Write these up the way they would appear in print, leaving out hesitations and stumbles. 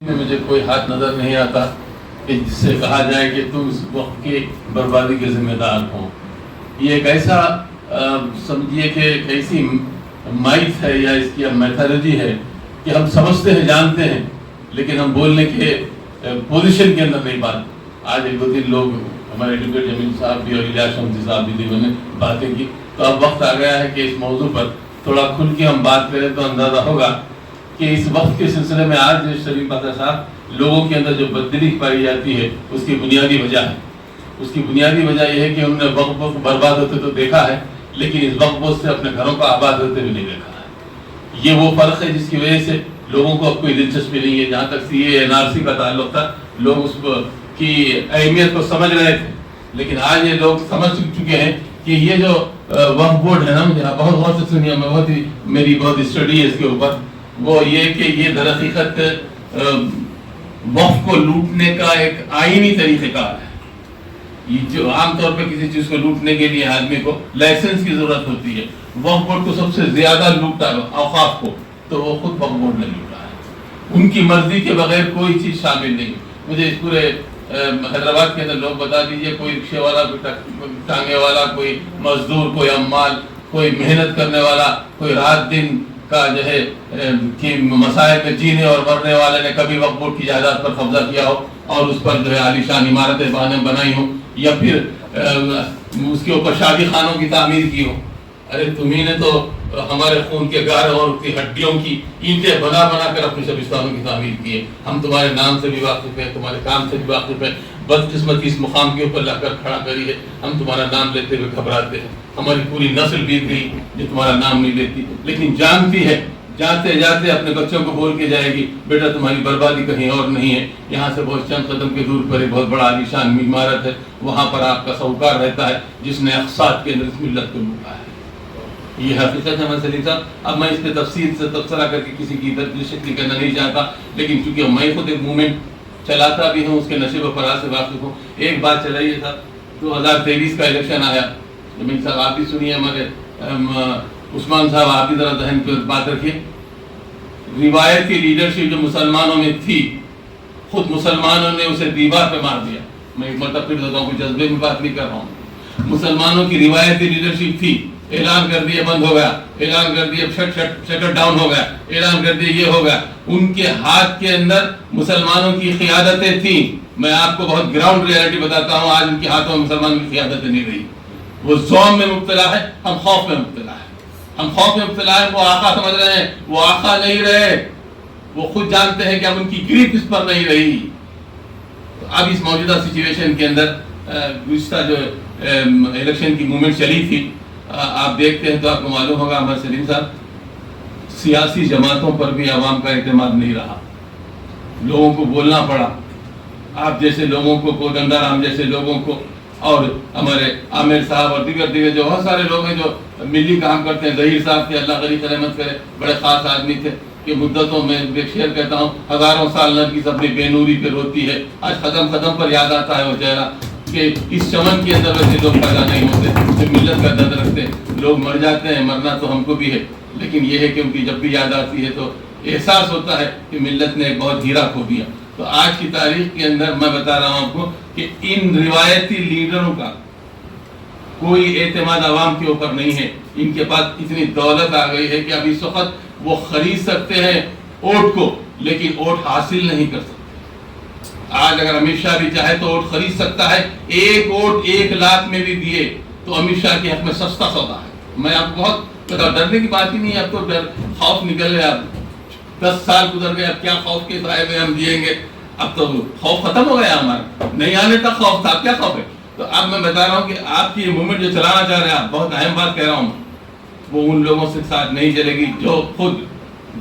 مجھے کوئی ہاتھ نظر نہیں آتا کہ جس سے کہا جائے کہ تم اس وقت کی بربادی کے ذمہ دار ہو. یہ ایک ایسا سمجھیے کہ ایک ایسی مائث ہے یا اس کی میتھالوجی ہے کہ ہم سمجھتے ہیں جانتے ہیں لیکن ہم بولنے کے پوزیشن کے اندر نہیں بات. آج ایک دو تین لوگ ہمارے ایڈوکیٹ جمیل صاحب بھی اور الیاس شمسی صاحب بھی جنہوں نے باتیں کی, تو اب وقت آ گیا ہے کہ اس موضوع پر تھوڑا کھل کے ہم بات کریں تو اندازہ ہوگا کہ اس وقت کے سلسلے میں آج شریف پتہ صاحب لوگوں کے اندر جو بددلی پائی جاتی ہے اس کی بنیادی وجہ ہے. اس کی بنیادی وجہ یہ ہے کہ انہوں نے وقت برباد ہوتے تو دیکھا ہے لیکن اس وقت سے اپنے گھروں کو آباد ہوتے بھی نہیں دیکھا ہے. یہ وہ فرق ہے جس کی وجہ سے لوگوں کو اب کوئی دلچسپی نہیں ہے. جہاں تک سی اے NRC کا تعلق تھا لوگ اس کی اہمیت کو سمجھ رہے تھے لیکن آج یہ لوگ سمجھ چکے ہیں کہ یہ جو وقف بورڈ ہے نا, مجھے بہت غور سے سنیے, میں میری بہت اسٹڈی ہے اس کے اوپر, وہ یہ کہ یہ در حقیقت وقف کو لوٹنے کا ایک آئینی طریقہ کار ہے. یہ جو عام طور پہ کسی چیز کو لوٹنے کے لیے آدمی کو لائسنس کی ضرورت ہوتی ہے, وقف بورڈ کو سب سے زیادہ لوٹا اوقاف کو تو وہ خود وقف بورڈ نے لوٹا ہے. ان کی مرضی کے بغیر کوئی چیز شامل نہیں. مجھے اس پورے حیدرآباد کے اندر لوگ بتا دیجئے, کوئی رکشے والا, کوئی ٹانگے والا, کوئی مزدور, کوئی عمال, کوئی محنت کرنے والا, کوئی رات دن کا جو ہے کہ مسائل میں جینے اور مرنے والے نے کبھی وقف بورڈ کی جائیداد پر قبضہ کیا ہو اور اس پر جو ہے عالیشان عمارتیں بنائی ہوں یا پھر اس کے اوپر شادی خانوں کی تعمیر کی ہو. ارے تمہیں نے تو ہمارے خون کے گاروں اور کی ہڈیوں کی اینٹیں بنا بنا کر اپنے شبستانوں کی تعمیر کی ہے. ہم تمہارے نام سے بھی واقف ہیں, تمہارے کام سے بھی واقف ہیں. بدقسمتی اس مقام کے اوپر لا کر کھڑا کری ہے, ہم تمہارا نام لیتے ہوئے گھبراتے ہیں. ہماری پوری نسل بیت گئی جو تمہارا نام نہیں لیتی لیکن جانتی ہے, جاتے جاتے اپنے بچوں کو بول کے جائے گی بیٹا تمہاری بربادی کہیں اور نہیں ہے, یہاں سے بہت چند قدم کے دور پر ایک بہت بڑا عالیشان عمارت ہے, وہاں پر آپ کا سہوکار رہتا ہے جس نے اقساط کے اندر اس ملت کو لوٹا ہے. یہ حقیقت ہے سلیم صاحب. اب میں اس پہ تفصیل سے تبصرہ کر کے کسی کی شکل کرنا نہیں چاہتا لیکن چونکہ میں خود ایک موومنٹ چلاتا بھی ہوں, اس کے نشے و فراز سے واقف ہوں. ایک بات چلائیے صاحب, 2023 کا الیکشن آیا, جمیل صاحب آپ بھی سنیے, ہمارے عثمان صاحب آپ بھی ذرا ذہن پہ بات رکھیے. روایتی لیڈرشپ جو مسلمانوں میں تھی خود مسلمانوں نے اسے دیوار پہ مار دیا. میں ایک مرتبہ پھر دیتا ہوں, کوئی جذبے میں بات نہیں کر رہا ہوں. مسلمانوں کی روایتی لیڈرشپ تھی, اعلان کر دیا بند ہو گیا, اعلان کر دیا شٹر ڈاؤن ہو گیا, اعلان کر دیا یہ ہو گیا. ان کے ہاتھ کے اندر مسلمانوں کی قیادتیں تھیں. میں آپ کو بہت گراؤنڈ ریالٹی بتاتا ہوں, آج ان کے ہاتھوں میں مسلمانوں کی قیادتیں نہیں رہی. وہ زوم میں مبتلا ہے, ہم خوف میں مبتلا ہے. ہم خوف میں مبتلا ہے, وہ آقا سمجھ رہے ہیں, وہ آقا نہیں رہے. وہ خود جانتے ہیں کہ اب ان کی گریپ اس پر نہیں رہی. اب اس موجودہ سچویشن کے اندر گزشتہ جو الیکشن کی موومنٹ چلی تھی, آپ دیکھتے ہیں تو آپ کو معلوم ہوگا ہمارے سلیم صاحب, سیاسی جماعتوں پر بھی عوام کا اعتماد نہیں رہا. لوگوں کو بولنا پڑا. آپ جیسے لوگوں کو, کوڈنڈا رام جیسے لوگوں کو, اور ہمارے عامر صاحب اور دیگر جو بہت سارے لوگ ہیں جو ملی کام کرتے ہیں. ظہیر صاحب کے اللہ غریب رحمت کرے, بڑے خاص آدمی تھے کہ مدتوں میں ایک شعر کہتا ہوں, ہزاروں سال نرگس اپنی بے نوری پہ روتی ہے, آج قدم پر یاد آتا ہے وہ چہرہ کہ اس چمن کے اندر ویسے لوگ پیدا نہیں ہوتے جو ملت کا درد رکھتے. لوگ مر جاتے ہیں, مرنا تو ہم کو بھی ہے لیکن یہ ہے کہ ان کی جب بھی یاد آتی ہے تو احساس ہوتا ہے کہ ملت نے ایک بہت ہیرا کھو دیا. تو آج کی تاریخ کے اندر میں بتا رہا ہوں آپ کو کہ ان روایتی لیڈروں کا کوئی اعتماد عوام کے اوپر نہیں ہے. ان کے پاس اتنی دولت آ گئی ہے کہ اب اس وقت وہ خرید سکتے ہیں ووٹ کو لیکن ووٹ حاصل نہیں کر سکتے. آج اگر امت شاہ بھی چاہے تو ووٹ خرید سکتا ہے, ایک ووٹ 1 لاکھ میں بھی دیے تو امت شاہ کے حق میں سستا سودا ہے. میں آپ کو بہت ڈرنے کی بات ہی نہیں ہے. اب تو خوف نکل گیا, اب 10 سال گزر گئے, اب کیا خوف کے سائے میں ہم جیئیں گے. اب تو خوف ختم ہو گیا ہمارا, نہیں آنے تک خوف تھا, کیا خوف ہے. تو اب میں بتا رہا ہوں کہ آپ کی یہ موومنٹ جو چلانا چاہ رہے ہیں, آپ بہت اہم بات کہہ رہا ہوں, وہ ان لوگوں سے ساتھ نہیں چلے گی جو خود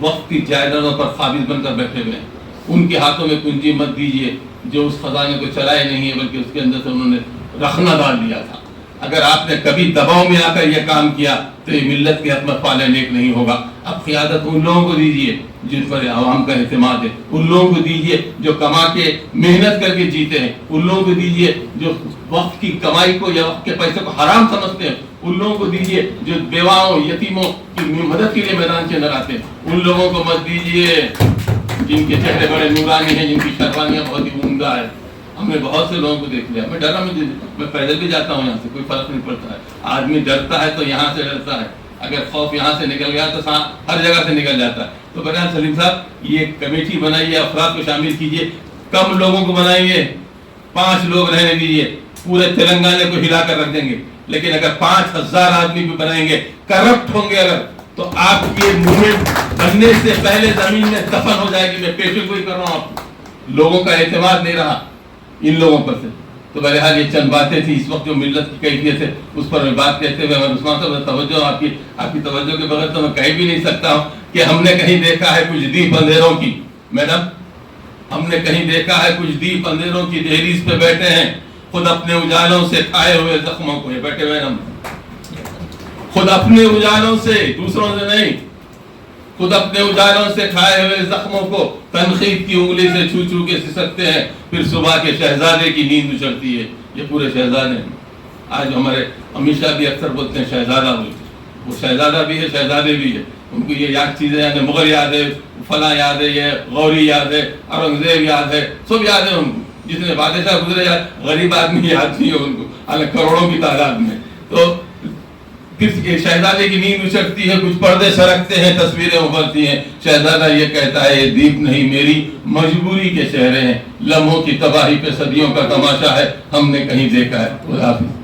وقت کی جائیدادوں پر قابض بن کر بیٹھے ہوئے ہیں. ان کے ہاتھوں میں کنجی مت دیجیے جو اس خزانے کو چلائے نہیں ہے بلکہ اس کے اندر سے انہوں نے رخنا ڈال دیا تھا. اگر آپ نے کبھی دباؤ میں آ کر یہ کام کیا تو یہ ملت کے حق میں فعال نیک نہیں ہوگا. اب قیادت ان لوگوں کو دیجیے جن پر عوام کا اعتماد ہے, ان لوگوں کو دیجیے جو کما کے محنت کر کے جیتے ہیں, ان لوگوں کو دیجیے جو وقت کی کمائی کو یا وقت کے پیسے کو حرام سمجھتے ہیں, ان لوگوں کو دیجیے جو بیواؤں یتیموں کی مدد کے لیے میدان کے اندر آتے ہیں, ان لوگوں کو مت دیجیے جن کے چہرے بڑے نورانی ہیں، جن کی شیروانیاں بہت ہی عمدہ ہے. ہم نے بہت سے لوگوں کو دیکھ لیا. میں ڈرا میں پیدل بھی جاتا ہوں یہاں سے، کوئی فرق نہیں پڑتا ہے. آدمی ڈرتا ہے تو یہاں سے ڈرتا ہے، اگر خوف یہاں سے نکل گیا تو ہر جگہ سے نکل جاتا ہے. تو بہرحال سلیم صاحب یہ کمیٹی بنائیے، افراد کو شامل کیجیے، کم لوگوں کو بنائیے، 5 لوگ رہنے دیجیے، پورے تلنگانے کو ہلا کر رکھ دیں گے. لیکن اگر 5000 آدمی بھی بنائیں گے، کرپٹ ہوں گے اگر، تو آپ کی موومنٹ بننے سے پہلے زمین میں دفن ہو جائے گی. میں پیشن گوئی کر رہا ہوں، لوگوں کا اعتماد نہیں رہا ان لوگوں پر سے. تو بہرحال یہ چند باتیں تھی اس وقت جو ملت کی کیفیت ہے اس پر میں بات کہتے ہوئے عمر عثمان صاحب توجہ آپ کی توجہ کے بغیر تو میں کہہ بھی نہیں سکتا ہوں کہ ہم نے کہیں دیکھا ہے کچھ دیپ اندھیروں کی. میڈم، ہم نے کہیں دیکھا ہے کچھ دیپ اندھیروں کی دہلیز پہ بیٹھے ہیں، خود اپنے اجالوں سے کھائے ہوئے زخموں کو. یہ بیٹھے ہوئے ہم خود اپنے اجالوں سے، دوسروں سے نہیں، خود اپنے اجالوں سے کھائے ہوئے زخموں کو تنقید کی انگلی سے چھو چھو کے سسکتے ہیں، پھر صبح کے شہزادے کی نیند اچھڑتی ہے. یہ پورے شہزادے ہیں. آج ہمارے امت شاہ بھی اکثر بولتے ہیں شہزادہ بولتے ہیں، وہ شہزادہ بھی ہے شہزادے بھی ہے. ان کو یہ یاد چیزیں یاد ہے، مغل یاد ہے، فلاں یاد ہے، یہ غوری یاد ہے، اورنگزیب یاد ہے، سب یاد ہے ان کو. جتنے بادشاہ گزرے یاد، غریب آدمی یاد نہیں ہے ان کو، حالانکہ کروڑوں کی تعداد میں. تو پھر شہزادے کی نیند اچھڑتی ہے، کچھ پردے سرکتے ہیں، تصویریں ابھرتی ہیں. شہزادہ یہ کہتا ہے یہ دیپ نہیں میری مجبوری کے چہرے ہیں، لمحوں کی تباہی پہ صدیوں کا تماشا ہے، ہم نے کہیں دیکھا ہے. خدا حافظ.